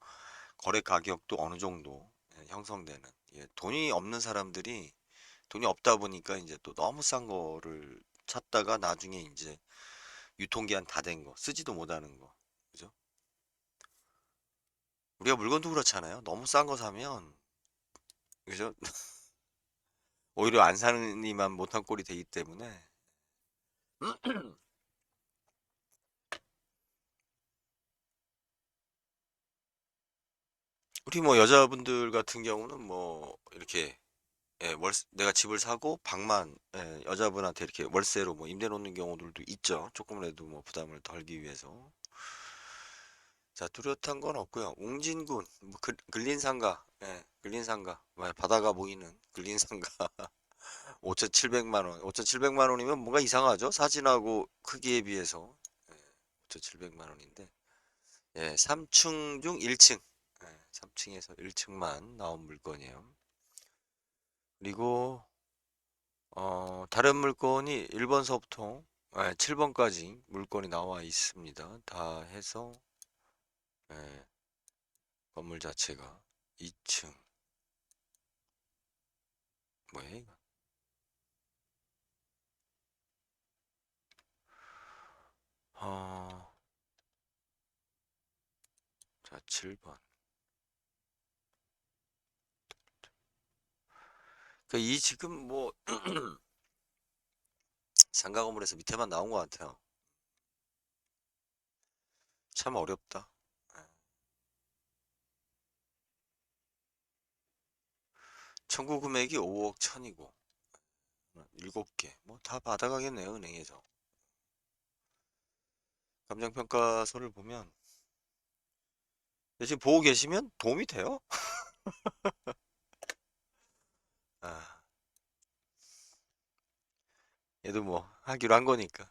S1: 거래 가격도 어느 정도, 예, 형성되는, 예, 돈이 없는 사람들이 돈이 없다 보니까 이제 또 너무 싼 거를 찾다가 나중에 이제 유통기한 다 된 거 쓰지도 못하는 거, 그죠? 우리가 물건도 그렇잖아요. 너무 싼 거 사면, 그죠? 오히려 안 사는 이만 못한 꼴이 되기 때문에. 우리 뭐 여자분들 같은 경우는 뭐 이렇게, 예, 내가 집을 사고 방만, 예, 여자분한테 이렇게 월세로 뭐 임대 놓는 경우들도 있죠. 조금이라도 뭐 부담을 덜기 위해서. 자, 뚜렷한 건 없고요. 웅진군, 뭐 근린상가, 예, 근린상가, 뭐 바다가 보이는 근린상가 5,700만 원. 5,700만 원이면 뭔가 이상하죠? 사진하고 크기에 비해서. 예, 5,700만 원인데, 예, 3층 중 1층, 예, 3층에서 1층만 나온 물건이에요. 그리고 다른 물건이 1번서부터 7번까지 물건이 나와 있습니다. 다 해서, 예, 건물 자체가 2층, 뭐야 이거? 어, 자, 7번. 이 지금 뭐 상가 건물에서 밑에만 나온 것 같아요. 참 어렵다. 예. 청구 금액이 5억 천이고 7개 뭐 다 받아가겠네요, 은행에서. 감정평가서를 보면, 지금 보고 계시면 도움이 돼요? 아, 얘도 뭐 하기로 한 거니까.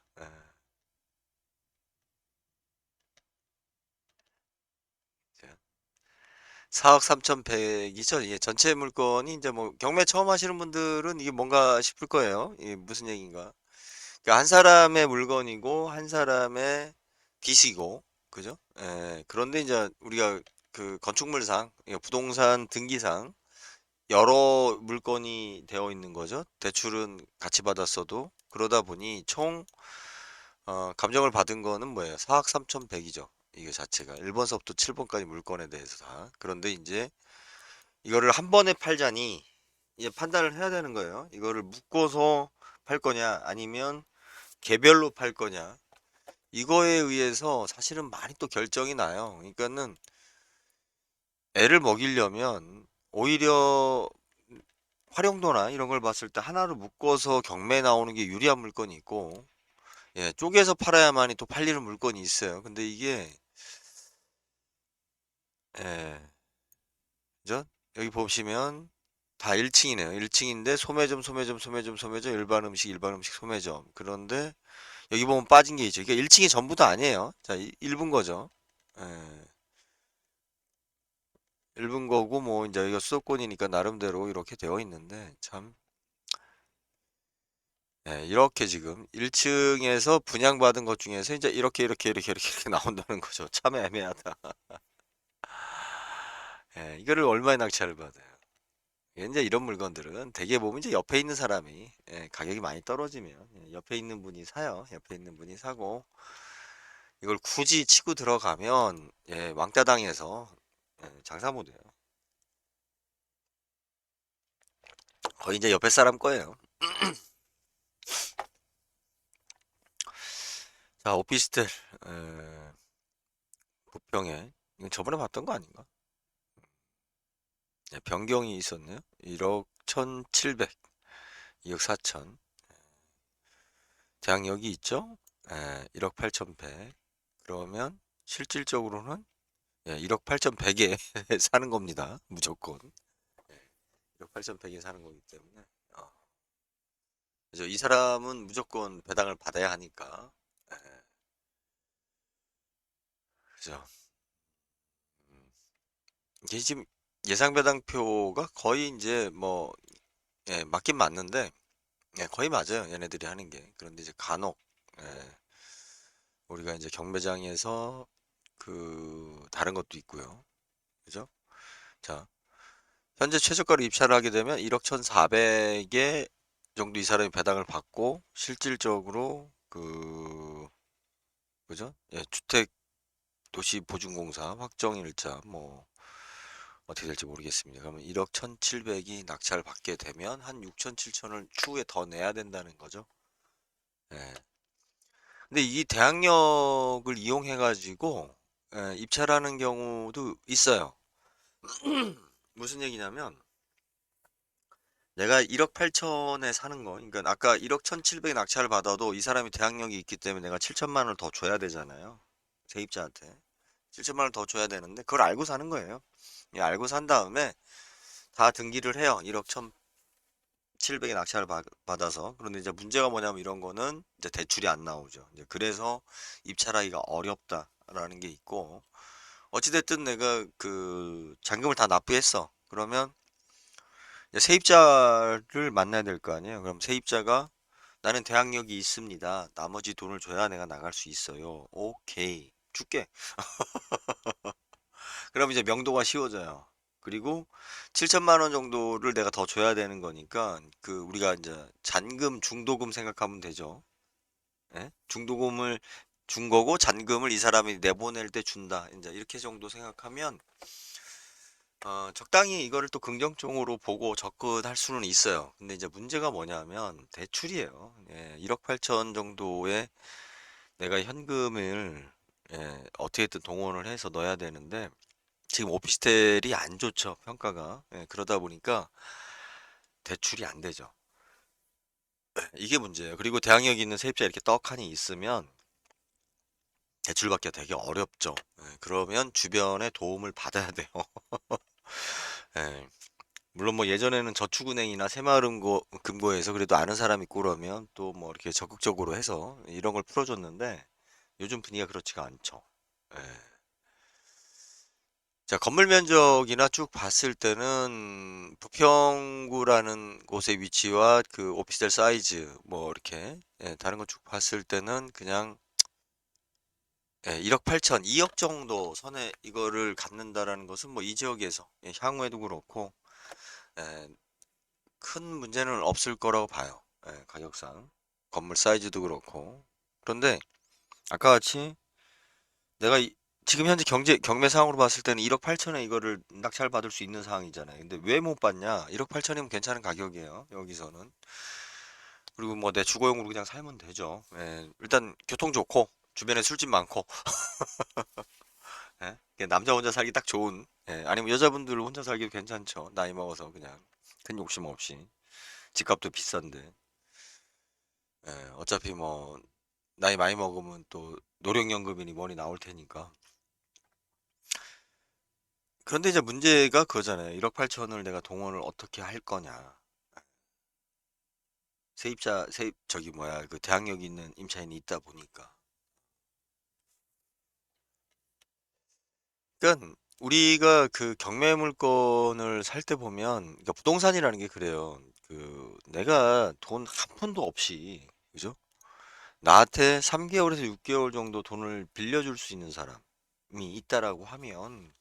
S1: 4억 3,100이죠. 예, 전체 물건이 이제 뭐 경매 처음 하시는 분들은 이게 뭔가 싶을 거예요. 이게 무슨 얘기인가? 그러니까 한 사람의 물건이고 한 사람의 빚이고, 그죠? 예, 그런데 이제 우리가 그 건축물상, 예, 부동산 등기상 여러 물건이 되어 있는 거죠. 대출은 같이 받았어도 그러다 보니 총 감정을 받은 거는 뭐예요? 4억 3,100이죠. 이거 자체가 1번서부터 7번까지 물건에 대해서 다. 그런데 이제 이거를 한 번에 팔자니 이제 판단을 해야 되는 거예요. 이거를 묶어서 팔 거냐 아니면 개별로 팔 거냐. 이거에 의해서 사실은 많이 또 결정이 나요. 그러니까는 애를 먹이려면 오히려 활용도나 이런 걸 봤을 때 하나로 묶어서 경매에 나오는 게 유리한 물건이 있고, 예, 쪼개서 팔아야만이 또 팔리는 물건이 있어요. 근데 이게, 예, 그죠? 여기 보시면 다 1층이네요. 1층인데 소매점, 소매점, 소매점, 소매점, 일반 음식, 일반 음식, 소매점. 그런데 여기 보면 빠진 게 있죠. 이게 1층이 전부 다 아니에요. 자, 일부인 거죠. 예, 일부인 거고, 뭐, 이제 여기가 수도권이니까 나름대로 이렇게 되어 있는데, 참, 예, 이렇게 지금 1층에서 분양받은 것 중에서 이제 이렇게 나온다는 거죠. 참 애매하다. 예, 이거를 얼마에 낙찰을 받아요? 이제 이런 물건들은 대개 보면 이제 옆에 있는 사람이, 예, 가격이 많이 떨어지면, 예, 옆에 있는 분이 사요. 옆에 있는 분이 사고, 이걸 굳이 치고 들어가면, 예, 왕따 당해서, 예, 장사 못 해요. 거의 이제 옆에 사람 거예요. 자, 오피스텔, 부평에, 이건 저번에 봤던 거 아닌가? 예, 변경이 있었네요. 1억 1,700, 2억 4천. 대항력이 있죠? 예, 1억 8,100. 그러면 실질적으로는, 예, 1억 8,100에 사는 겁니다. 무조건. 예, 1억 8,100에 사는 거기 때문에. 어, 그죠? 이 사람은 무조건 배당을 받아야 하니까. 예, 그죠? 음, 이게 지금 예상 배당표가 거의 이제 뭐, 예, 맞긴 맞는데, 예, 거의 맞아요. 얘네들이 하는 게. 그런데 이제 간혹, 예, 우리가 이제 경매장에서 다른 것도 있고요. 그죠? 자, 현재 최저가로 입찰을 하게 되면 1억 1,400에 정도 이 사람이 배당을 받고 실질적으로 그죠? 예, 주택 도시 보증공사 확정일자 뭐 어떻게 될지 모르겠습니다. 그러면 1억 1,700이 낙찰 받게 되면 한 6천 7천을 추후에 더 내야 된다는 거죠. 예. 근데 이 대항력을 이용해 가지고, 예, 입찰하는 경우도 있어요. 무슨 얘기냐면 내가 1억 8천에 사는 거, 그러니까 아까 1억 1,700 낙찰을 받아도 이 사람이 대항력이 있기 때문에 내가 7천만 원을 더 줘야 되잖아요. 세입자한테. 7천만 원을 더 줘야 되는데 그걸 알고 사는 거예요. 예, 알고 산 다음에 다 등기를 해요. 1억 1,700에 낙찰을 받아서. 그런데 이제 문제가 뭐냐면 이런 거는 이제 대출이 안 나오죠. 이제 그래서 입찰하기가 어렵다라는 게 있고, 어찌됐든 내가 잔금을 다 납부했어. 그러면 이제 세입자를 만나야 될 거 아니에요. 그럼 세입자가 나는 대항력이 있습니다. 나머지 돈을 줘야 내가 나갈 수 있어요. 오케이. 줄게. 그럼 이제 명도가 쉬워져요. 그리고 7천만 원 정도를 내가 더 줘야 되는 거니까 우리가 이제 잔금, 중도금 생각하면 되죠. 예? 중도금을 준 거고 잔금을 이 사람이 내보낼 때 준다. 이제 이렇게 정도 생각하면 적당히 이거를 또 긍정적으로 보고 접근할 수는 있어요. 근데 이제 문제가 뭐냐면 대출이에요. 예, 1억 8천 정도의 내가 현금을, 예, 어떻게든 동원을 해서 넣어야 되는데 지금 오피스텔이 안 좋죠, 평가가. 예, 그러다 보니까 대출이 안 되죠. 이게 문제예요. 그리고 대항력 있는 세입자 이렇게 떡하니 있으면 대출받기가 되게 어렵죠. 예, 그러면 주변에 도움을 받아야 돼요. 예, 물론 뭐 예전에는 저축은행이나 새마을금고에서 그래도 아는 사람 있고 그러면 또 뭐 이렇게 적극적으로 해서 이런 걸 풀어줬는데 요즘 분위기가 그렇지가 않죠. 예. 자, 건물 면적이나 쭉 봤을 때는 부평구라는 곳의 위치와 오피스텔 사이즈 뭐 이렇게, 예, 다른 거 쭉 봤을 때는 그냥, 예, 1억 8천, 2억 정도 선에 이거를 갖는다라는 것은 뭐 이 지역에서, 예, 향후에도 그렇고, 예, 큰 문제는 없을 거라고 봐요. 예, 가격상. 건물 사이즈도 그렇고. 그런데 아까 같이 내가 지금 현재 경매 상황으로 봤을 때는 1억 8천에 이거를 낙찰 받을 수 있는 상황이잖아요. 근데 왜 못 받냐? 1억 8천이면 괜찮은 가격이에요. 여기서는. 그리고 뭐 내 주거용으로 그냥 살면 되죠. 예, 일단 교통 좋고 주변에 술집 많고, 예, 그냥 남자 혼자 살기 딱 좋은, 예, 아니면 여자분들 혼자 살기도 괜찮죠. 나이 먹어서 그냥. 큰 욕심 없이. 집값도 비싼데. 예, 어차피 뭐 나이 많이 먹으면 또 노령연금이니 뭐니 나올 테니까. 그런데 이제 문제가 그거잖아요. 1억 8천을 내가 동원을 어떻게 할 거냐. 세입자 저기 뭐야 그 대항력 있는 임차인이 있다 보니까. 그러니까 우리가 그 경매 물건을 살 때 보면, 그러니까 부동산이라는 게 그래요. 그 내가 돈 한 푼도 없이, 그죠? 나한테 3개월에서 6개월 정도 돈을 빌려줄 수 있는 사람이 있다라고 하면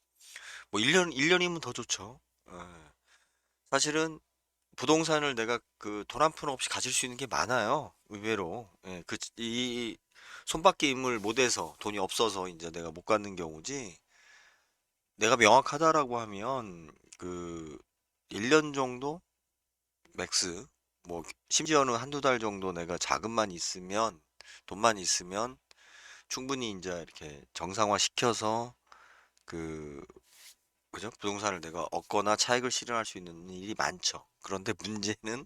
S1: 뭐 1년이면 더 좋죠. 예. 사실은 부동산을 내가 그 돈 한 푼 없이 가질 수 있는 게 많아요. 의외로. 예, 이 손밖에 힘을 못해서 돈이 없어서 이제 내가 못 갖는 경우지. 내가 명확하다라고 하면 그 1년 정도 맥스, 뭐 심지어는 한두 달 정도 내가 자금만 있으면, 돈만 있으면 충분히 이제 이렇게 정상화 시켜서 그 그죠? 부동산을 내가 얻거나 차익을 실현할 수 있는 일이 많죠. 그런데 문제는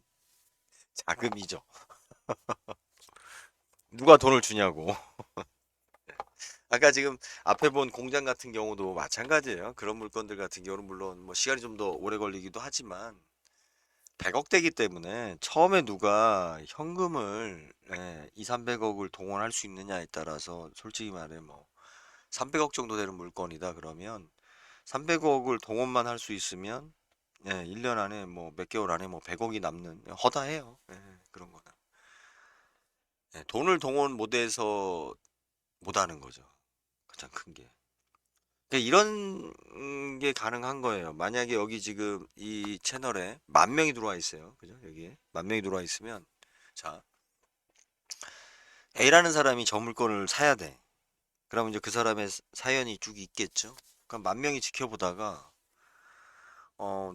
S1: 자금이죠. 누가 돈을 주냐고. 아까 지금 앞에 본 공장 같은 경우도 마찬가지예요. 그런 물건들 같은 경우는 물론 뭐 시간이 좀 더 오래 걸리기도 하지만 100억대기 때문에 처음에 누가 현금을 2, 300억을 동원할 수 있느냐에 따라서 솔직히 말해 뭐 300억 정도 되는 물건이다 그러면 300억을 동원만 할 수 있으면 1년 안에 뭐 몇 개월 안에 뭐 100억이 남는 허다해요. 그런 거는. 돈을 동원 못해서 못하는 거죠. 가장 큰 게. 그러니까 이런 게 가능한 거예요. 만약에 여기 지금 이 채널에 10,000명이 들어와 있어요. 그죠? 여기에 10,000명이 들어와 있으면 자, A라는 사람이 저 물건을 사야 돼. 그러면 이제 그 사람의 사연이 쭉 있겠죠. 그럼 10,000명이 지켜보다가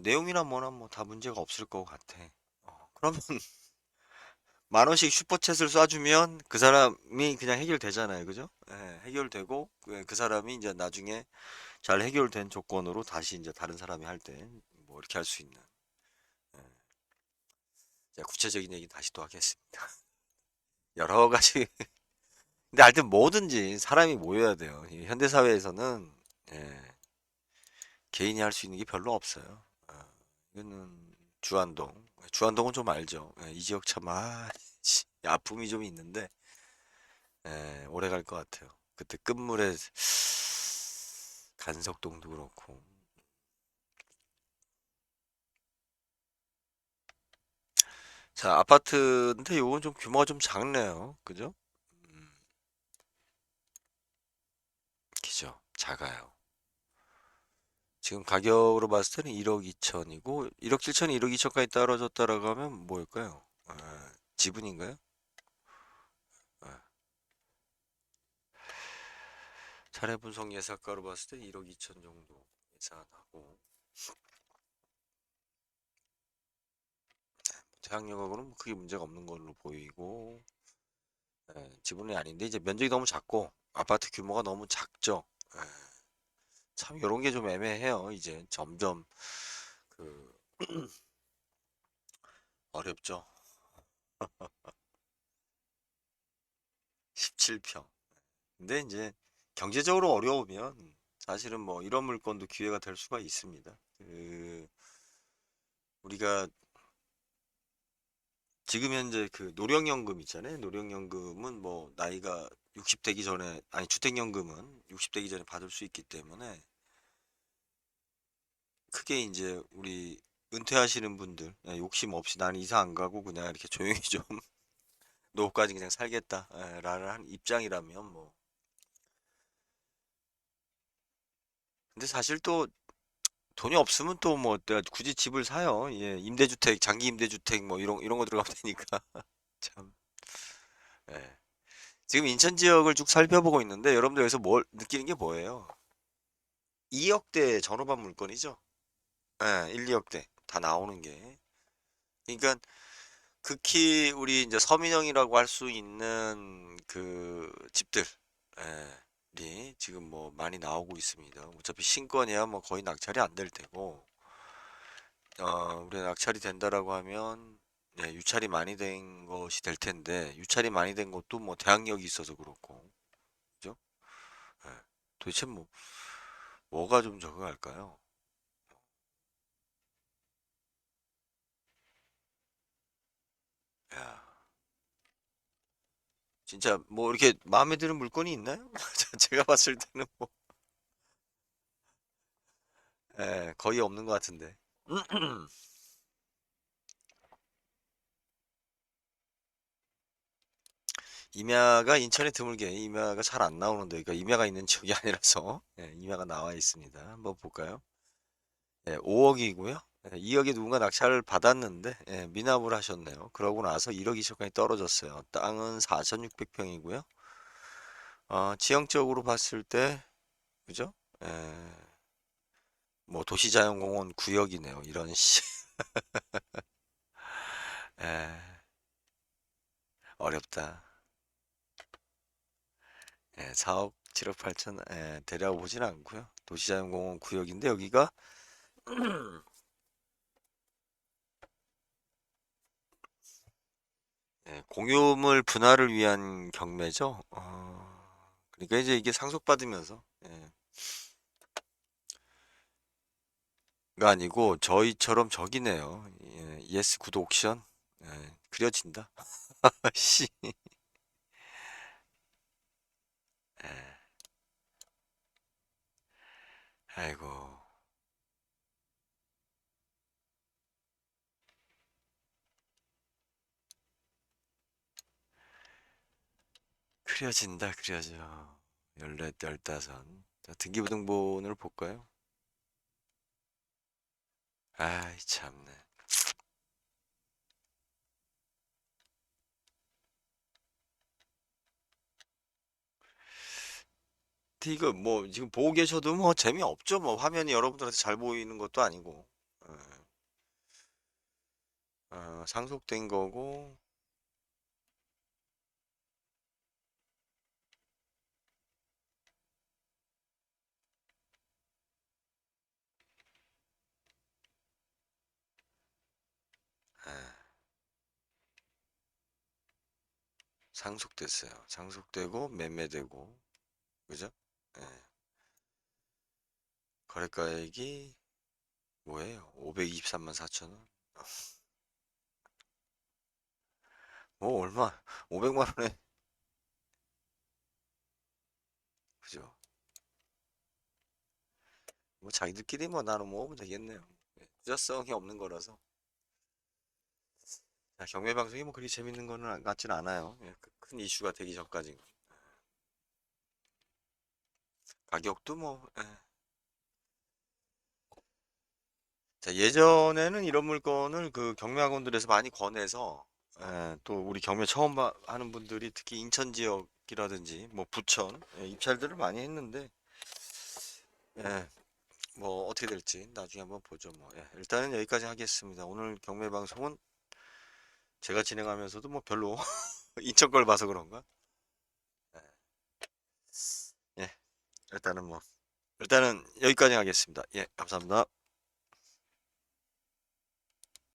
S1: 내용이나 뭐나 뭐 다 문제가 없을 것 같아. 그러면 10,000원씩 슈퍼챗을 쏴주면 그 사람이 그냥 해결되잖아요. 그죠? 해결되고 그 사람이 이제 나중에 잘 해결된 조건으로 다시 이제 다른 사람이 할 때 뭐 이렇게 할 수 있는. 예. 자, 구체적인 얘기 다시 또 하겠습니다. 여러 가지. 근데 하여튼 뭐든지 사람이 모여야 돼요. 이 현대 사회에서는 예, 개인이 할 수 있는 게 별로 없어요. 이거는 주안동은 좀 알죠. 이 지역 참 아픔이 좀 있는데 오래 갈 것 같아요. 그때 끝물에 간석동도 그렇고. 자, 아파트인데 요건 좀 규모가 좀 작네요. 그죠? 음, 그죠? 작아요. 지금 가격으로 봤을 때는 1억 2천이고 1억 7천이 1억 2천까지 떨어졌다라고 하면 뭐일까요? 지분인가요? 아, 차례 분석 예상가로 봤을 때 1억 2천 정도 예상하고 태양력하고는 뭐 크게 문제가 없는 걸로 보이고 지분이 아닌데 이제 면적이 너무 작고 아파트 규모가 너무 작죠. 예, 참 이런 게 좀 애매해요. 이제 점점 그 어렵죠. 17평. 근데 이제 경제적으로 어려우면 사실은 뭐 이런 물건도 기회가 될 수가 있습니다. 우리가 지금 현재 그 노령연금 있잖아요. 노령연금은 뭐 나이가 60 되기 전에, 아니 주택연금은 60 되기 전에 받을 수 있기 때문에 크게 이제 우리 은퇴하시는 분들 욕심 없이 나는 이사 안 가고 그냥 이렇게 조용히 좀 노후까지 그냥 살겠다라는 한 입장이라면 뭐. 근데 사실 또 돈이 없으면 또 뭐 내가 굳이 집을 사요. 임대주택, 장기 임대주택 뭐 이런 거 들어가면 되니까. 참. 예. 지금 인천 지역을 쭉 살펴보고 있는데 여러분들 여기서 뭘 느끼는 게 뭐예요? 2억대 전후반 물건이죠. 1, 2억대 다 나오는 게. 그러니까 극히 우리 이제 서민형이라고 할 수 있는 그 집들 이 지금 뭐 많이 나오고 있습니다. 어차피 신권이야 뭐 거의 낙찰이 안 될 테고 우리가 낙찰이 된다라고 하면 네, 유찰이 많이 된 것이 될 텐데 유찰이 많이 된 것도 뭐 대항력이 있어서 그렇고 그죠? 예. 도대체 뭐가 좀 적응할까요? 야, 진짜 뭐 이렇게 마음에 드는 물건이 있나요? 제가 봤을 때는 뭐 예, 거의 없는 것 같은데. 임야가 인천에 드물게 임야가 잘 안 나오는데 그러니까 임야가 있는 지역이 아니라서 예, 임야가 나와 있습니다. 한번 볼까요? 예, 5억이고요. 2억에 누군가 낙찰을 받았는데 예, 미납을 하셨네요. 그러고 나서 1억 2천까지 떨어졌어요. 땅은 4,600평이고요. 지형적으로 봤을 때 그죠? 예, 뭐 도시자연공원 구역이네요. 이런 씨. 예, 어렵다. 예, 4억 7억 8천 대략 보진 않고요. 도시자연공원 구역인데 여기가 예, 공유물 분할을 위한 경매죠. 그러니까 이제 이게 상속받으면서 예, 가 아니고 저희처럼 저기네요. 예, 예스 구독 옥션 그려진다. 씨. 예, 아이고 그려진다 그려져. 14, 15. 자, 등기부등본을 볼까요? 아이 참네. 근데 이거 뭐 지금 보고 계셔도 뭐 재미없죠. 뭐 화면이 여러분들한테 잘 보이는 것도 아니고. 예, 상속된 거고 예, 상속됐어요. 상속되고 매매되고 그죠? 예, 거래가액이 뭐예요? 523만 4천 원? 뭐 얼마? 500만 원에 그죠? 뭐 자기들끼리 뭐 나눠 먹으면 되겠네요. 예, 투자성이 없는 거라서. 자, 경매 방송이 뭐 그리 재밌는 거는 같진 않아요. 예, 큰 이슈가 되기 전까지. 가격도 뭐 예. 자, 예전에는 이런 물건을 그 경매학원들에서 많이 권해서 또 우리 경매 처음 하는 분들이 특히 인천 지역이라든지 뭐 부천 입찰들을 많이 했는데 예, 뭐 어떻게 될지 나중에 한번 보죠 뭐. 예, 일단은 여기까지 하겠습니다. 오늘 경매 방송은 제가 진행하면서도 뭐 별로 인천 걸 봐서 그런가? 예, 일단은 여기까지 하겠습니다. 예, 감사합니다.